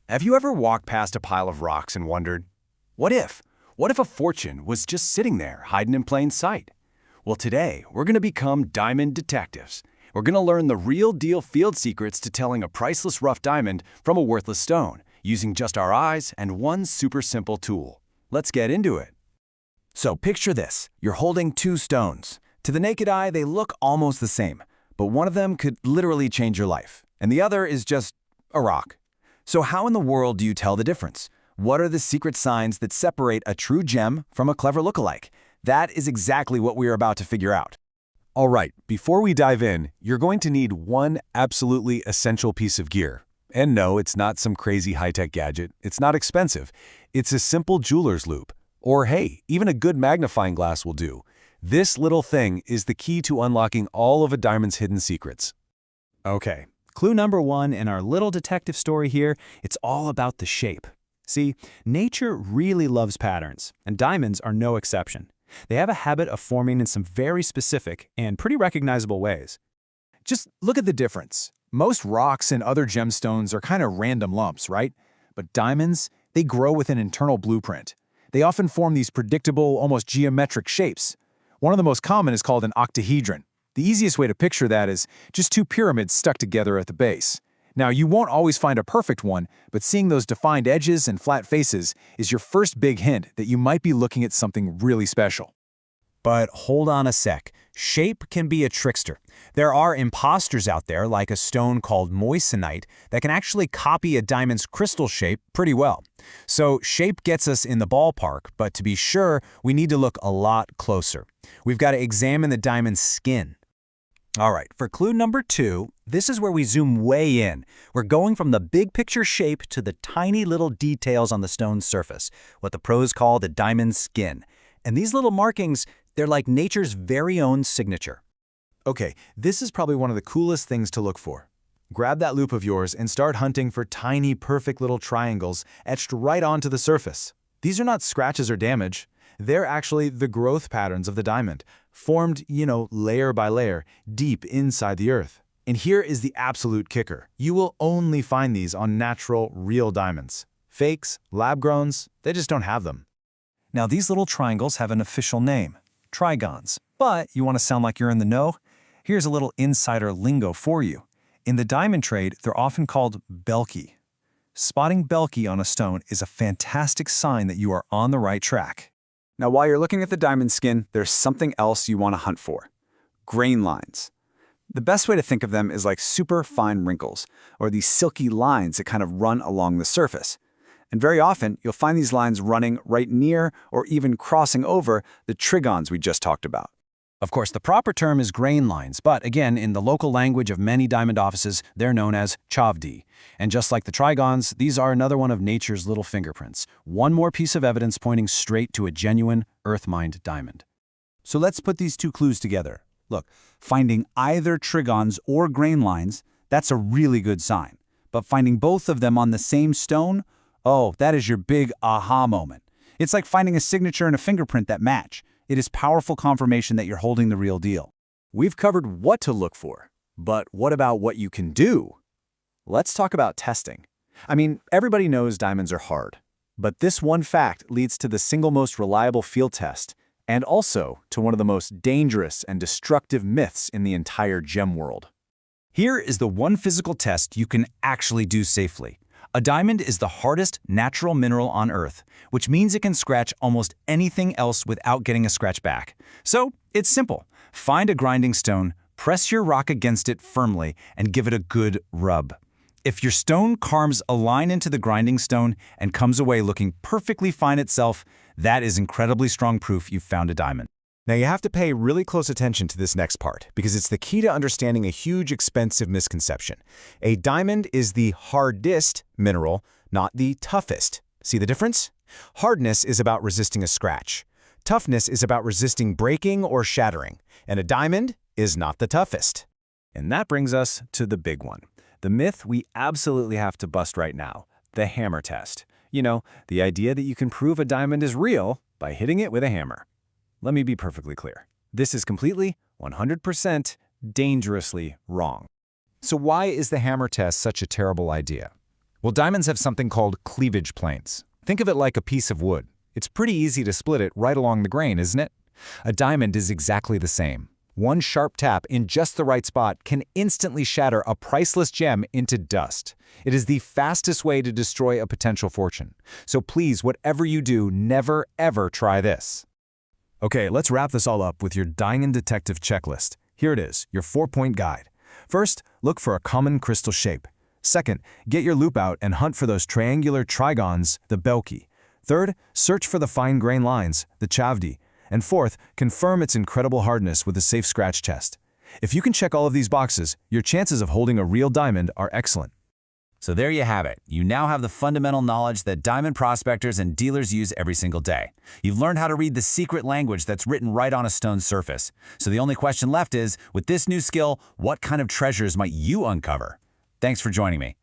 Have you ever walked past a pile of rocks and wondered, what if? What if a fortune was just sitting there, hiding in plain sight? Well, today, we're going to become diamond detectives. We're going to learn the real deal field secrets to telling a priceless rough diamond from a worthless stone, using just our eyes and one super simple tool. Let's get into it. So picture this. You're holding two stones. To the naked eye, they look almost the same, but one of them could literally change your life, and the other is just a rock. So how in the world do you tell the difference? What are the secret signs that separate a true gem from a clever lookalike? That is exactly what we are about to figure out. All right, before we dive in, you're going to need one absolutely essential piece of gear. And no, it's not some crazy high-tech gadget. It's not expensive. It's a simple jeweler's loupe. Or hey, even a good magnifying glass will do. This little thing is the key to unlocking all of a diamond's hidden secrets. Okay, clue number one in our little detective story here, it's all about the shape. See, nature really loves patterns, and diamonds are no exception. They have a habit of forming in some very specific and pretty recognizable ways. Just look at the difference. Most rocks and other gemstones are kind of random lumps, right? But diamonds, they grow with an internal blueprint. They often form these predictable, almost geometric shapes. One of the most common is called an octahedron. The easiest way to picture that is just two pyramids stuck together at the base. Now, you won't always find a perfect one, but seeing those defined edges and flat faces is your first big hint that you might be looking at something really special. But hold on a sec. Shape can be a trickster. There are imposters out there, like a stone called moissanite, that can actually copy a diamond's crystal shape pretty well. So shape gets us in the ballpark, but to be sure, we need to look a lot closer. We've got to examine the diamond's skin. All right, for clue number two, this is where we zoom way in. We're going from the big picture shape to the tiny little details on the stone's surface, what the pros call the diamond's skin. And these little markings, they're like nature's very own signature. Okay, this is probably one of the coolest things to look for. Grab that loupe of yours and start hunting for tiny, perfect little triangles etched right onto the surface. These are not scratches or damage. They're actually the growth patterns of the diamond, formed, layer by layer, deep inside the earth. And here is the absolute kicker. You will only find these on natural, real diamonds. Fakes, lab-growns, they just don't have them. Now, these little triangles have an official name, trigons. But you want to sound like you're in the know? Here's a little insider lingo for you. In the diamond trade, they're often called belki. Spotting belki on a stone is a fantastic sign that you are on the right track. Now, while you're looking at the diamond skin, there's something else you want to hunt for. Grain lines. The best way to think of them is like super fine wrinkles, or these silky lines that kind of run along the surface. And very often, you'll find these lines running right near or even crossing over the trigons we just talked about. Of course, the proper term is grain lines, but again, in the local language of many diamond offices, they're known as chavdi. And just like the trigons, these are another one of nature's little fingerprints. One more piece of evidence pointing straight to a genuine, earth-mined diamond. So let's put these two clues together. Look, finding either trigons or grain lines, that's a really good sign. But finding both of them on the same stone, oh, that is your big aha moment. It's like finding a signature and a fingerprint that match. It is powerful confirmation that you're holding the real deal. We've covered what to look for, but what about what you can do? Let's talk about testing. I mean, everybody knows diamonds are hard, but this one fact leads to the single most reliable field test, and also to one of the most dangerous and destructive myths in the entire gem world. Here is the one physical test you can actually do safely. A diamond is the hardest natural mineral on Earth, which means it can scratch almost anything else without getting a scratch back. So, it's simple. Find a grinding stone, press your rock against it firmly, and give it a good rub. If your stone carves a line into the grinding stone and comes away looking perfectly fine itself, that is incredibly strong proof you've found a diamond. Now you have to pay really close attention to this next part because it's the key to understanding a huge, expensive misconception. A diamond is the hardest mineral, not the toughest. See the difference? Hardness is about resisting a scratch. Toughness is about resisting breaking or shattering. And a diamond is not the toughest. And that brings us to the big one. The myth we absolutely have to bust right now, the hammer test. The idea that you can prove a diamond is real by hitting it with a hammer. Let me be perfectly clear. This is completely, 100%, dangerously wrong. So why is the hammer test such a terrible idea? Well, diamonds have something called cleavage planes. Think of it like a piece of wood. It's pretty easy to split it right along the grain, isn't it? A diamond is exactly the same. One sharp tap in just the right spot can instantly shatter a priceless gem into dust. It is the fastest way to destroy a potential fortune. So please, whatever you do, never ever try this. Okay, let's wrap this all up with your diamond detective checklist. Here it is, your 4-point guide. First, look for a common crystal shape. Second, get your loop out and hunt for those triangular trigons, the belki. Third, search for the fine grain lines, the chavdi. And fourth, confirm its incredible hardness with a safe scratch test. If you can check all of these boxes, your chances of holding a real diamond are excellent. So there you have it. You now have the fundamental knowledge that diamond prospectors and dealers use every single day. You've learned how to read the secret language that's written right on a stone's surface. So the only question left is, with this new skill, what kind of treasures might you uncover? Thanks for joining me.